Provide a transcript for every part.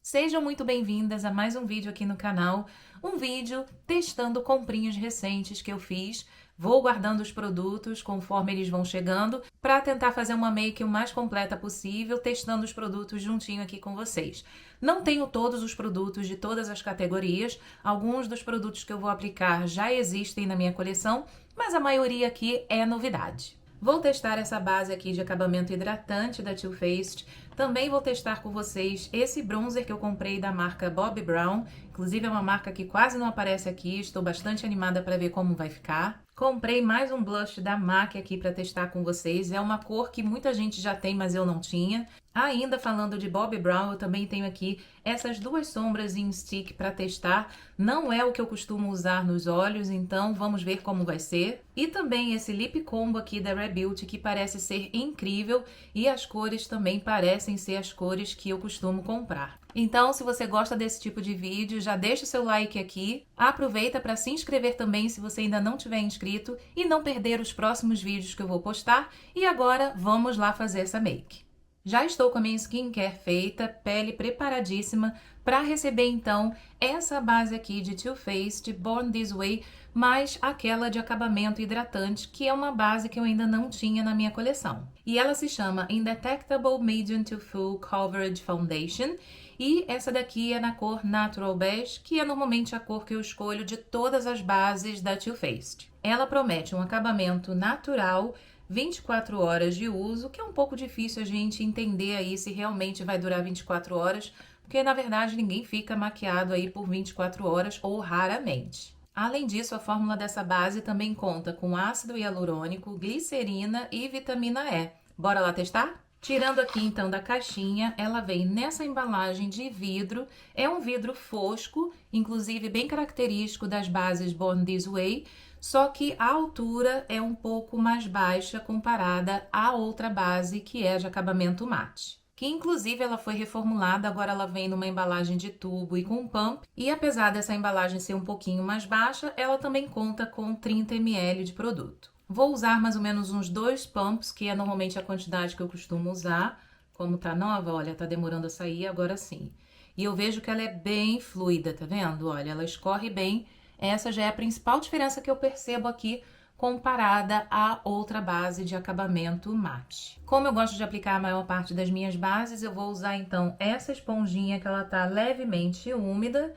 Sejam muito bem-vindas a mais um vídeo aqui no canal, um vídeo testando comprinhas recentes que eu fiz. Vou guardando os produtos conforme eles vão chegando para tentar fazer uma make o mais completa possível, testando os produtos juntinho aqui com vocês. Não tenho todos os produtos de todas as categorias, alguns dos produtos que eu vou aplicar já existem na minha coleção, mas a maioria aqui é novidade. Vou testar essa base aqui de acabamento hidratante da Too Faced. Também vou testar com vocês esse bronzer que eu comprei da marca Bobbi Brown. Inclusive é uma marca que quase não aparece aqui, estou bastante animada para ver como vai ficar. Comprei mais um blush da MAC aqui para testar com vocês. É uma cor que muita gente já tem, mas eu não tinha. Ainda falando de Bobbi Brown, eu também tenho aqui essas duas sombras em stick para testar. Não é o que eu costumo usar nos olhos, então vamos ver como vai ser. E também esse lip combo aqui da Rare Beauty, que parece ser incrível. E as cores também parecem ser as cores que eu costumo comprar. Então, se você gosta desse tipo de vídeo, já deixa o seu like aqui. Aproveita para se inscrever também se você ainda não tiver inscrito e não perder os próximos vídeos que eu vou postar. E agora, vamos lá fazer essa make. Já estou com a minha skincare feita, pele preparadíssima para receber então essa base aqui de Too Faced Born This Way, mais aquela de acabamento hidratante, que é uma base que eu ainda não tinha na minha coleção. E ela se chama Indetectable Medium to Full Coverage Foundation, e essa daqui é na cor Natural Beige, que é normalmente a cor que eu escolho de todas as bases da Too Faced. Ela promete um acabamento natural, 24 horas de uso, que é um pouco difícil a gente entender aí se realmente vai durar 24 horas, porque na verdade ninguém fica maquiado aí por 24 horas ou raramente. Além disso, a fórmula dessa base também conta com ácido hialurônico, glicerina e vitamina E. Bora lá testar? Tirando aqui então da caixinha, ela vem nessa embalagem de vidro, é um vidro fosco, inclusive bem característico das bases Born This Way, só que a altura é um pouco mais baixa comparada à outra base que é de acabamento mate. Que inclusive ela foi reformulada, agora ela vem numa embalagem de tubo e com pump, e apesar dessa embalagem ser um pouquinho mais baixa, ela também conta com 30 ml de produto. Vou usar mais ou menos uns 2 pumps, que é normalmente a quantidade que eu costumo usar. Como tá nova, olha, tá demorando a sair, agora sim. E eu vejo que ela é bem fluida, tá vendo? Olha, ela escorre bem. Essa já é a principal diferença que eu percebo aqui comparada à outra base de acabamento mate. Como eu gosto de aplicar a maior parte das minhas bases, eu vou usar então essa esponjinha que ela tá levemente úmida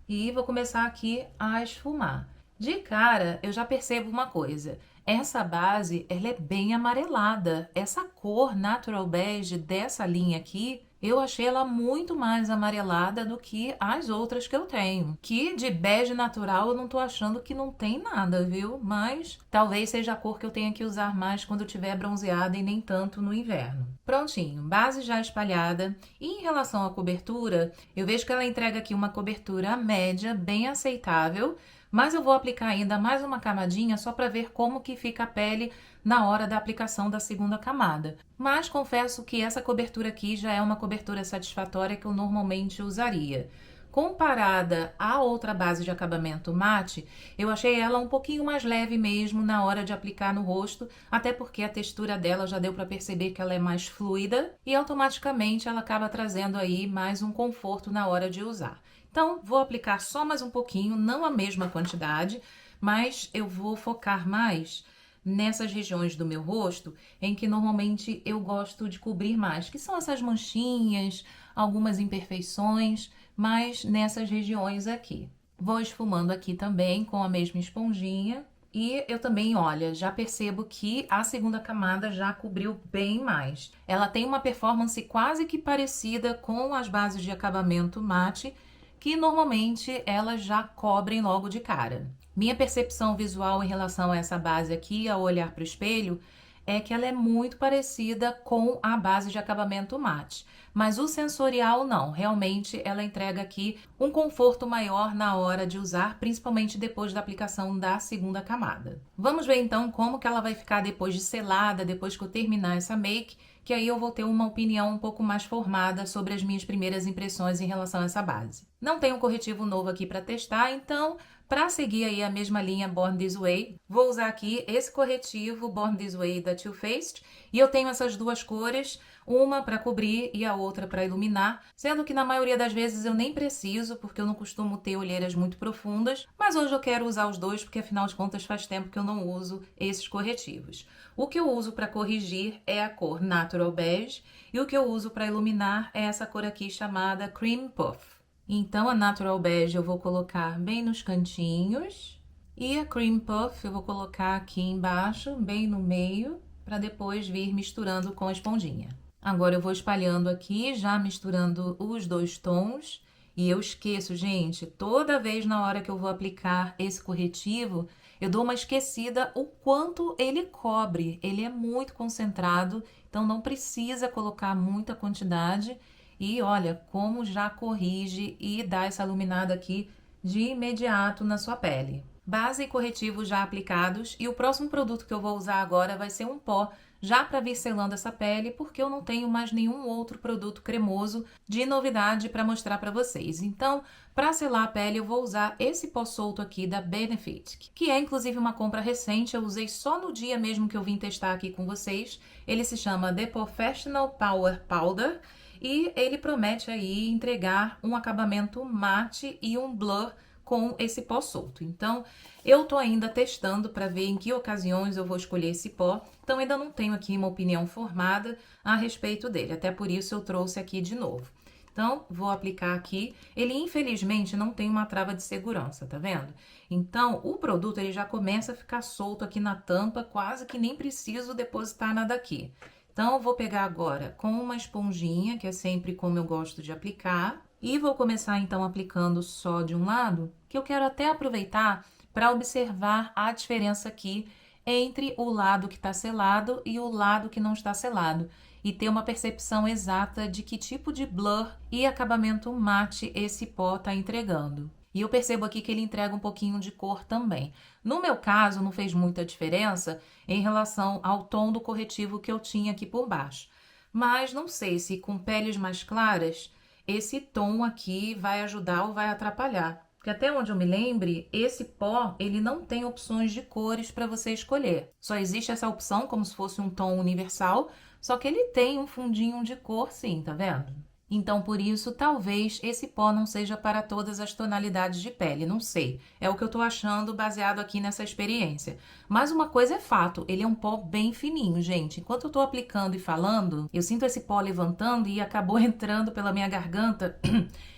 e vou começar aqui a esfumar. De cara, eu já percebo uma coisa. Essa base, ela é bem amarelada. Essa cor Natural Beige dessa linha aqui, eu achei ela muito mais amarelada do que as outras que eu tenho. Que de bege natural eu não tô achando que não tem nada, viu? Mas talvez seja a cor que eu tenha que usar mais quando eu tiver bronzeada e nem tanto no inverno. Prontinho, base já espalhada. E em relação à cobertura, eu vejo que ela entrega aqui uma cobertura média, bem aceitável, mas eu vou aplicar ainda mais uma camadinha só para ver como que fica a pele na hora da aplicação da segunda camada. Mas confesso que essa cobertura aqui já é uma cobertura satisfatória que eu normalmente usaria. Comparada à outra base de acabamento mate, eu achei ela um pouquinho mais leve mesmo na hora de aplicar no rosto, até porque a textura dela já deu para perceber que ela é mais fluida e automaticamente ela acaba trazendo aí mais um conforto na hora de usar. Então, vou aplicar só mais um pouquinho, não a mesma quantidade, mas eu vou focar mais nessas regiões do meu rosto em que normalmente eu gosto de cobrir mais, que são essas manchinhas, algumas imperfeições, mas nessas regiões aqui. Vou esfumando aqui também com a mesma esponjinha. E eu também, olha, já percebo que a segunda camada já cobriu bem mais. Ela tem uma performance quase que parecida com as bases de acabamento mate, que normalmente elas já cobrem logo de cara. Minha percepção visual em relação a essa base aqui, ao olhar para o espelho, é que ela é muito parecida com a base de acabamento mate. Mas o sensorial não, realmente ela entrega aqui um conforto maior na hora de usar, principalmente depois da aplicação da segunda camada. Vamos ver então como que ela vai ficar depois de selada, depois que eu terminar essa make, que aí eu vou ter uma opinião um pouco mais formada sobre as minhas primeiras impressões em relação a essa base. Não tem um corretivo novo aqui para testar, então, para seguir aí a mesma linha Born This Way, vou usar aqui esse corretivo Born This Way da Too Faced, e eu tenho essas duas cores, uma para cobrir e a outra para iluminar, sendo que na maioria das vezes eu nem preciso, porque eu não costumo ter olheiras muito profundas, mas hoje eu quero usar os dois, porque afinal de contas faz tempo que eu não uso esses corretivos. O que eu uso para corrigir é a cor Natural Beige, e o que eu uso para iluminar é essa cor aqui chamada Cream Puff. Então, a Natural Beige eu vou colocar bem nos cantinhos e a Cream Puff eu vou colocar aqui embaixo, bem no meio, para depois vir misturando com a esponjinha. Agora eu vou espalhando aqui, já misturando os dois tons. E eu esqueço, gente, toda vez na hora que eu vou aplicar esse corretivo, eu dou uma esquecida o quanto ele cobre. Ele é muito concentrado, então não precisa colocar muita quantidade. E olha como já corrige e dá essa iluminada aqui de imediato na sua pele. Base e corretivo já aplicados, e o próximo produto que eu vou usar agora vai ser um pó já para vir selando essa pele, porque eu não tenho mais nenhum outro produto cremoso de novidade para mostrar para vocês. Então, para selar a pele, eu vou usar esse pó solto aqui da Benefit, que é inclusive uma compra recente, eu usei só no dia mesmo que eu vim testar aqui com vocês. Ele se chama The Professional Power Powder, e ele promete aí entregar um acabamento mate e um blur com esse pó solto. Então, eu tô ainda testando para ver em que ocasiões eu vou escolher esse pó. Então, ainda não tenho aqui uma opinião formada a respeito dele. Até por isso eu trouxe aqui de novo. Então, vou aplicar aqui. Ele, infelizmente, não tem uma trava de segurança, tá vendo? Então, o produto ele já começa a ficar solto aqui na tampa, quase que nem preciso depositar nada aqui. Então, eu vou pegar agora com uma esponjinha, que é sempre como eu gosto de aplicar. E vou começar, então, aplicando só de um lado, que eu quero até aproveitar para observar a diferença aqui entre o lado que está selado e o lado que não está selado. E ter uma percepção exata de que tipo de blur e acabamento mate esse pó está entregando. E eu percebo aqui que ele entrega um pouquinho de cor também. No meu caso, não fez muita diferença em relação ao tom do corretivo que eu tinha aqui por baixo. Mas não sei se com peles mais claras, esse tom aqui vai ajudar ou vai atrapalhar. Porque até onde eu me lembre, esse pó, ele não tem opções de cores para você escolher. Só existe essa opção como se fosse um tom universal, só que ele tem um fundinho de cor sim, tá vendo? Então, por isso, talvez esse pó não seja para todas as tonalidades de pele, não sei. É o que eu tô achando baseado aqui nessa experiência. Mas uma coisa é fato, ele é um pó bem fininho, gente. Enquanto eu tô aplicando e falando, eu sinto esse pó levantando e acabou entrando pela minha garganta.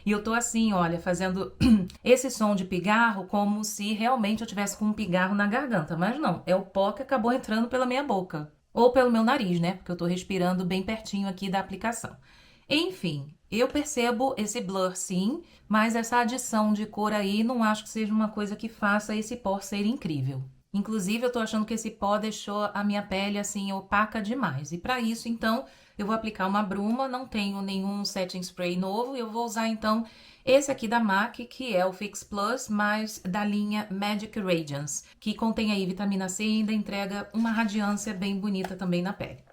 E eu tô assim, olha, fazendo esse som de pigarro como se realmente eu tivesse com um pigarro na garganta. Mas não, é o pó que acabou entrando pela minha boca. Ou pelo meu nariz, né? Porque eu tô respirando bem pertinho aqui da aplicação. Enfim, eu percebo esse blur sim, mas essa adição de cor aí não acho que seja uma coisa que faça esse pó ser incrível. Inclusive, eu tô achando que esse pó deixou a minha pele assim opaca demais. E para isso, então, eu vou aplicar uma bruma, não tenho nenhum setting spray novo, eu vou usar então esse aqui da MAC, que é o Fix Plus, mas da linha Magic Radiance, que contém aí vitamina C e ainda entrega uma radiância bem bonita também na pele.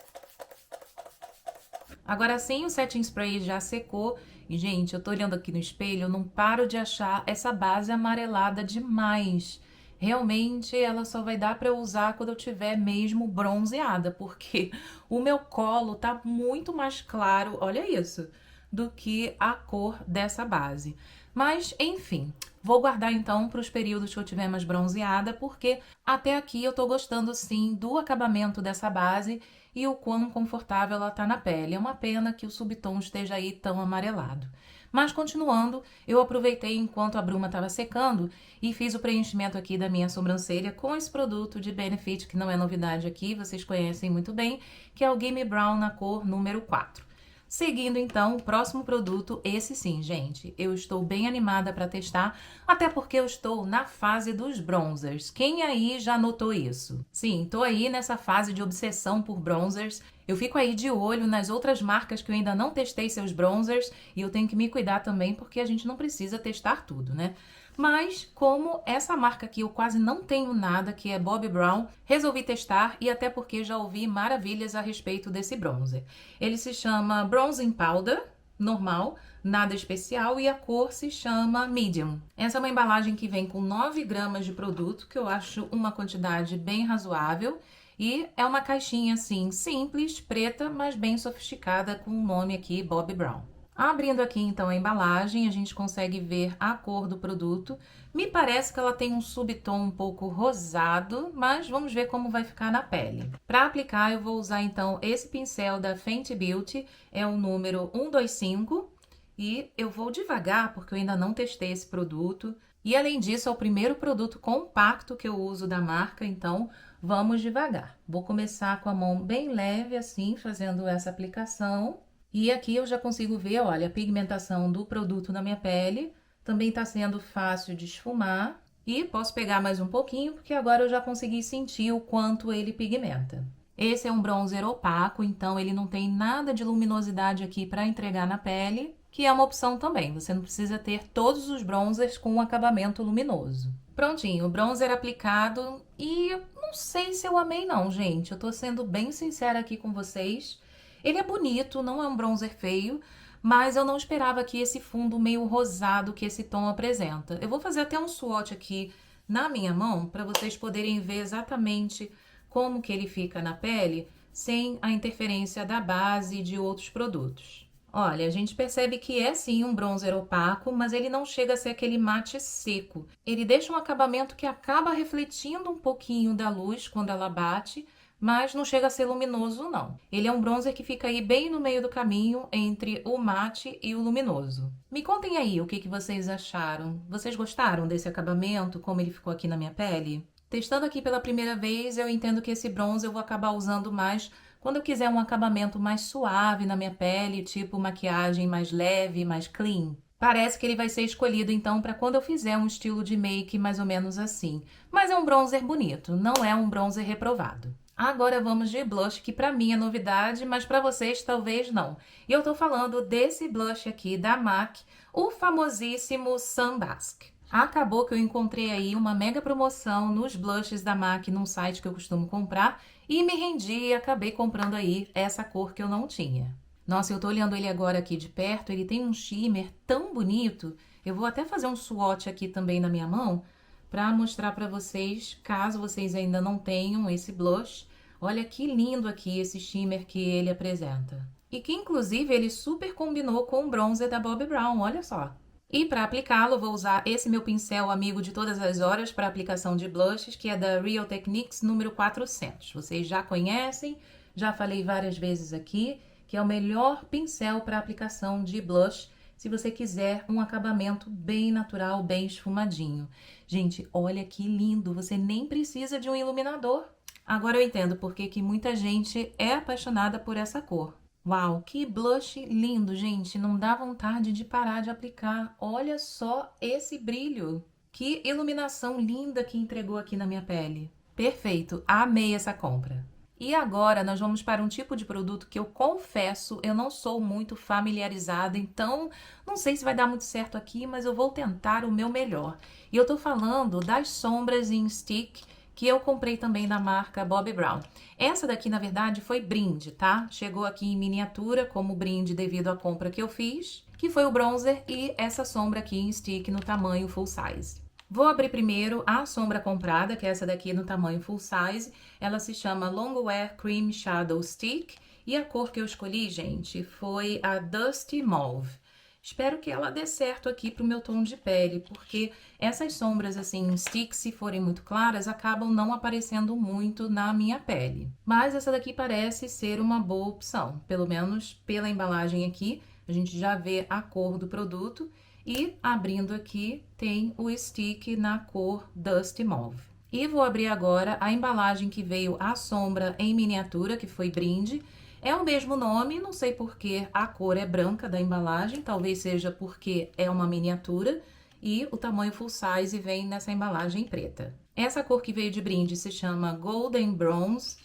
Agora sim, o setting spray já secou e, gente, eu tô olhando aqui no espelho, eu não paro de achar essa base amarelada demais. Realmente, ela só vai dar para eu usar quando eu tiver mesmo bronzeada, porque o meu colo tá muito mais claro, olha isso, do que a cor dessa base. Mas, enfim, vou guardar então para os períodos que eu tiver mais bronzeada, porque até aqui eu tô gostando sim do acabamento dessa base e o quão confortável ela tá na pele. É uma pena que o subtom esteja aí tão amarelado. Mas continuando, eu aproveitei enquanto a bruma estava secando e fiz o preenchimento aqui da minha sobrancelha com esse produto de Benefit, que não é novidade aqui, vocês conhecem muito bem, que é o Gimme Brown na cor número 4. Seguindo então, o próximo produto, esse sim, gente, eu estou bem animada para testar, até porque eu estou na fase dos bronzers. Quem aí já notou isso? Sim, tô aí nessa fase de obsessão por bronzers. Eu fico aí de olho nas outras marcas que eu ainda não testei seus bronzers e eu tenho que me cuidar também porque a gente não precisa testar tudo, né? Mas, como essa marca aqui eu quase não tenho nada, que é Bobbi Brown, resolvi testar e até porque já ouvi maravilhas a respeito desse bronzer. Ele se chama Bronzing Powder, normal, nada especial e a cor se chama Medium. Essa é uma embalagem que vem com 9 gramas de produto, que eu acho uma quantidade bem razoável. E é uma caixinha assim, simples, preta, mas bem sofisticada, com o nome aqui Bobbi Brown. Abrindo aqui então a embalagem, a gente consegue ver a cor do produto. Me parece que ela tem um subtom um pouco rosado, mas vamos ver como vai ficar na pele. Para aplicar, eu vou usar então esse pincel da Fenty Beauty, é o número 125, e eu vou devagar porque eu ainda não testei esse produto. E além disso, é o primeiro produto compacto que eu uso da marca, então vamos devagar. Vou começar com a mão bem leve assim, fazendo essa aplicação. E aqui eu já consigo ver, olha, a pigmentação do produto na minha pele. Também está sendo fácil de esfumar. E posso pegar mais um pouquinho, porque agora eu já consegui sentir o quanto ele pigmenta. Esse é um bronzer opaco, então ele não tem nada de luminosidade aqui para entregar na pele, que é uma opção também. Você não precisa ter todos os bronzers com um acabamento luminoso. Prontinho, o bronzer aplicado e não sei se eu amei não, gente. Eu tô sendo bem sincera aqui com vocês. Ele é bonito, não é um bronzer feio, mas eu não esperava que esse fundo meio rosado que esse tom apresenta. Eu vou fazer até um swatch aqui na minha mão para vocês poderem ver exatamente como que ele fica na pele sem a interferência da base e de outros produtos. Olha, a gente percebe que é sim um bronzer opaco, mas ele não chega a ser aquele mate seco. Ele deixa um acabamento que acaba refletindo um pouquinho da luz quando ela bate, mas não chega a ser luminoso não. Ele é um bronzer que fica aí bem no meio do caminho entre o mate e o luminoso. Me contem aí o que vocês acharam. Vocês gostaram desse acabamento, como ele ficou aqui na minha pele? Testando aqui pela primeira vez, eu entendo que esse bronzer eu vou acabar usando mais quando eu quiser um acabamento mais suave na minha pele, tipo maquiagem mais leve, mais clean. Parece que ele vai ser escolhido então para quando eu fizer um estilo de make mais ou menos assim. Mas é um bronzer bonito, não é um bronzer reprovado. Agora vamos de blush, que para mim é novidade, mas para vocês talvez não. E eu tô falando desse blush aqui da MAC, o famosíssimo Sunbask. Acabou que eu encontrei aí uma mega promoção nos blushes da MAC num site que eu costumo comprar e me rendi e acabei comprando aí essa cor que eu não tinha. Nossa, eu tô olhando ele agora aqui de perto, ele tem um shimmer tão bonito. Eu vou até fazer um swatch aqui também na minha mão para mostrar para vocês, caso vocês ainda não tenham esse blush. Olha que lindo aqui esse shimmer que ele apresenta. E que inclusive ele super combinou com o bronzer da Bobbi Brown, olha só. E para aplicá-lo, vou usar esse meu pincel amigo de todas as horas para aplicação de blushes, que é da Real Techniques número 400. Vocês já conhecem, já falei várias vezes aqui, que é o melhor pincel para aplicação de blush, se você quiser um acabamento bem natural, bem esfumadinho. Gente, olha que lindo, você nem precisa de um iluminador. Agora eu entendo por que muita gente é apaixonada por essa cor. Uau, que blush lindo, gente. Não dá vontade de parar de aplicar. Olha só esse brilho. Que iluminação linda que entregou aqui na minha pele. Perfeito, amei essa compra. E agora nós vamos para um tipo de produto que eu confesso, eu não sou muito familiarizada, então não sei se vai dar muito certo aqui, mas eu vou tentar o meu melhor. E eu tô falando das sombras em stick, que eu comprei também da marca Bobbi Brown. Essa daqui, na verdade, foi brinde, tá? Chegou aqui em miniatura como brinde devido à compra que eu fiz, que foi o bronzer e essa sombra aqui em stick no tamanho full size. Vou abrir primeiro a sombra comprada, que é essa daqui no tamanho full size. Ela se chama Longwear Cream Shadow Stick e a cor que eu escolhi, gente, foi a Dusty Mauve. Espero que ela dê certo aqui pro meu tom de pele, porque essas sombras assim em stick, se forem muito claras, acabam não aparecendo muito na minha pele. Mas essa daqui parece ser uma boa opção, pelo menos pela embalagem aqui, a gente já vê a cor do produto e abrindo aqui tem o stick na cor Dusty Mauve. E vou abrir agora a embalagem que veio a sombra em miniatura, que foi brinde. É o mesmo nome, não sei porque a cor é branca da embalagem, talvez seja porque é uma miniatura e o tamanho full size vem nessa embalagem preta. Essa cor que veio de brinde se chama Golden Bronze,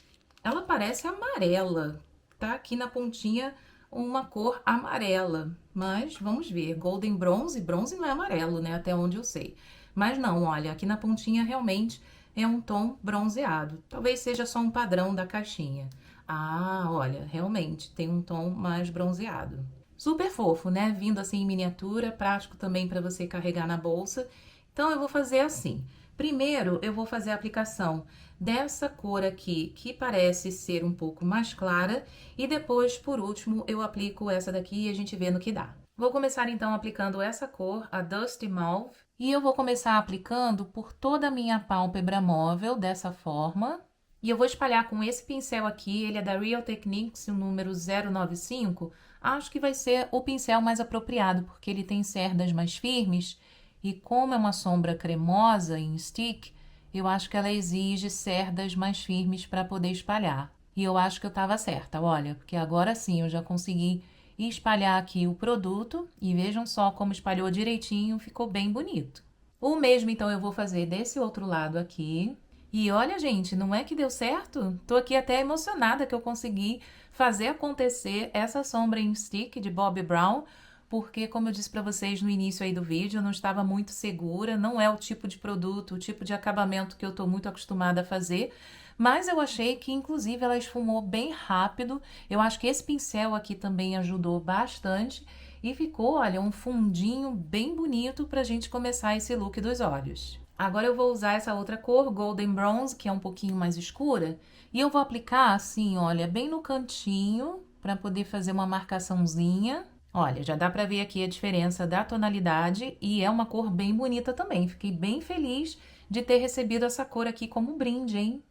ela parece amarela, tá aqui na pontinha uma cor amarela, mas vamos ver, Golden Bronze, bronze não é amarelo, né, até onde eu sei. Mas não, olha, aqui na pontinha realmente é um tom bronzeado, talvez seja só um padrão da caixinha. Ah, olha, realmente tem um tom mais bronzeado. Super fofo, né? Vindo assim em miniatura, prático também para você carregar na bolsa. Então eu vou fazer assim. Primeiro eu vou fazer a aplicação dessa cor aqui, que parece ser um pouco mais clara, e depois, por último, eu aplico essa daqui e a gente vê no que dá. Vou começar então aplicando essa cor, a Dusty Mauve, e eu vou começar aplicando por toda a minha pálpebra móvel, dessa forma. E eu vou espalhar com esse pincel aqui, ele é da Real Techniques, o número 095. Acho que vai ser o pincel mais apropriado, porque ele tem cerdas mais firmes, e como é uma sombra cremosa em stick, eu acho que ela exige cerdas mais firmes para poder espalhar. E eu acho que eu estava certa, olha, porque agora sim eu já consegui espalhar aqui o produto, e vejam só como espalhou direitinho, ficou bem bonito. O mesmo então eu vou fazer desse outro lado aqui. E olha, gente, não é que deu certo? Tô aqui até emocionada que eu consegui fazer acontecer essa sombra em stick de Bobbi Brown, porque, como eu disse para vocês no início aí do vídeo, eu não estava muito segura, não é o tipo de produto, o tipo de acabamento que eu tô muito acostumada a fazer, mas eu achei que, inclusive, ela esfumou bem rápido. Eu acho que esse pincel aqui também ajudou bastante e ficou, olha, um fundinho bem bonito pra gente começar esse look dos olhos. Agora eu vou usar essa outra cor, Golden Bronze, que é um pouquinho mais escura, e eu vou aplicar assim, olha, bem no cantinho, para poder fazer uma marcaçãozinha. Olha, já dá para ver aqui a diferença da tonalidade e é uma cor bem bonita também. Fiquei bem feliz de ter recebido essa cor aqui como brinde, hein?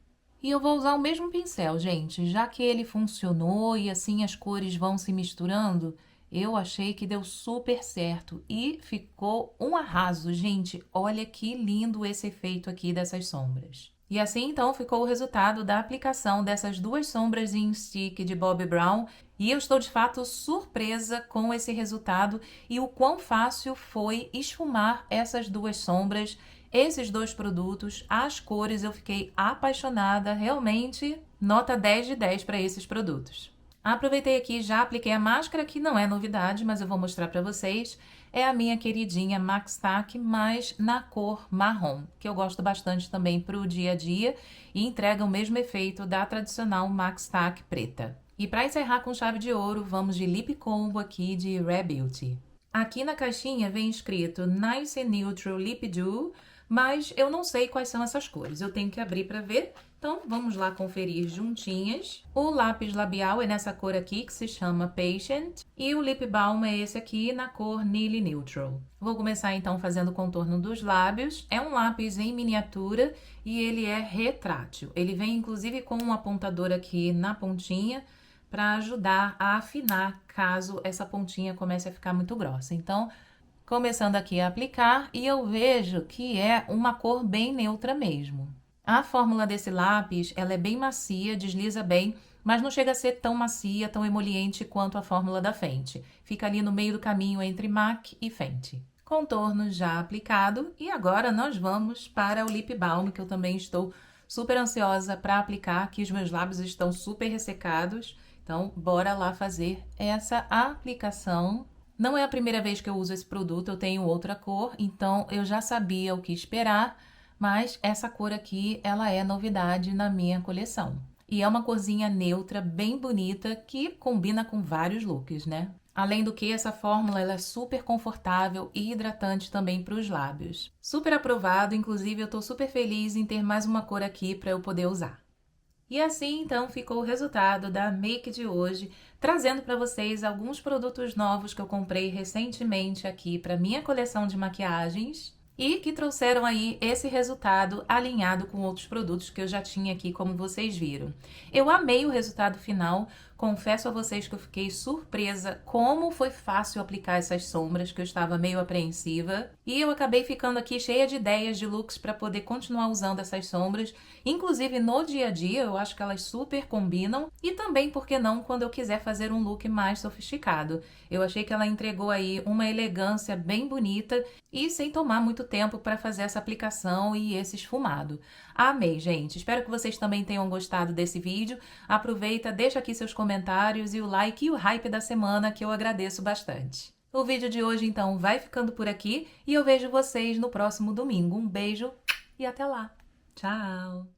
E eu vou usar o mesmo pincel, gente, já que ele funcionou e assim as cores vão se misturando, eu achei que deu super certo e ficou um arraso, gente. Olha que lindo esse efeito aqui dessas sombras. E assim, então, ficou o resultado da aplicação dessas duas sombras em stick de Bobbi Brown. E eu estou, de fato, surpresa com esse resultado e o quão fácil foi esfumar essas duas sombras, esses dois produtos, as cores. Eu fiquei apaixonada, realmente, nota 10 de 10 para esses produtos. Aproveitei aqui, já apliquei a máscara, que não é novidade, mas eu vou mostrar para vocês. É a minha queridinha Max Tack, mas na cor marrom, que eu gosto bastante também para o dia a dia e entrega o mesmo efeito da tradicional Max Tack preta. E para encerrar com chave de ouro, vamos de Lip Combo aqui de Rare Beauty. Aqui na caixinha vem escrito Nice and Neutral Lip Dew, mas eu não sei quais são essas cores, eu tenho que abrir para ver. Então, vamos lá conferir juntinhas. O lápis labial é nessa cor aqui, que se chama Patient. E o Lip Balm é esse aqui, na cor Nearly Neutral. Vou começar, então, fazendo o contorno dos lábios. É um lápis em miniatura e ele é retrátil. Ele vem, inclusive, com um apontador aqui na pontinha para ajudar a afinar, caso essa pontinha comece a ficar muito grossa. Então, começando aqui a aplicar, e eu vejo que é uma cor bem neutra mesmo. A fórmula desse lápis, ela é bem macia, desliza bem, mas não chega a ser tão macia, tão emoliente quanto a fórmula da Fenty. Fica ali no meio do caminho entre MAC e Fenty. Contorno já aplicado e agora nós vamos para o Lip Balm, que eu também estou super ansiosa para aplicar, que os meus lábios estão super ressecados. Então, bora lá fazer essa aplicação. Não é a primeira vez que eu uso esse produto, eu tenho outra cor, então eu já sabia o que esperar, mas essa cor aqui, ela é novidade na minha coleção. E é uma corzinha neutra, bem bonita, que combina com vários looks, né? Além do que, essa fórmula ela é super confortável e hidratante também para os lábios. Super aprovado, inclusive eu tô super feliz em ter mais uma cor aqui para eu poder usar. E assim, então, ficou o resultado da make de hoje, trazendo para vocês alguns produtos novos que eu comprei recentemente aqui para minha coleção de maquiagens e que trouxeram aí esse resultado alinhado com outros produtos que eu já tinha aqui, como vocês viram. Eu amei o resultado final, confesso a vocês que eu fiquei surpresa como foi fácil aplicar essas sombras, que eu estava meio apreensiva. E eu acabei ficando aqui cheia de ideias de looks para poder continuar usando essas sombras, inclusive no dia a dia, eu acho que elas super combinam. E também, por que não, quando eu quiser fazer um look mais sofisticado. Eu achei que ela entregou aí uma elegância bem bonita e sem tomar muito tempo para fazer essa aplicação e esse esfumado. Amei, gente! Espero que vocês também tenham gostado desse vídeo. Aproveita, deixa aqui seus comentários e o like e o hype da semana, que eu agradeço bastante. O vídeo de hoje, então, vai ficando por aqui e eu vejo vocês no próximo domingo. Um beijo e até lá! Tchau!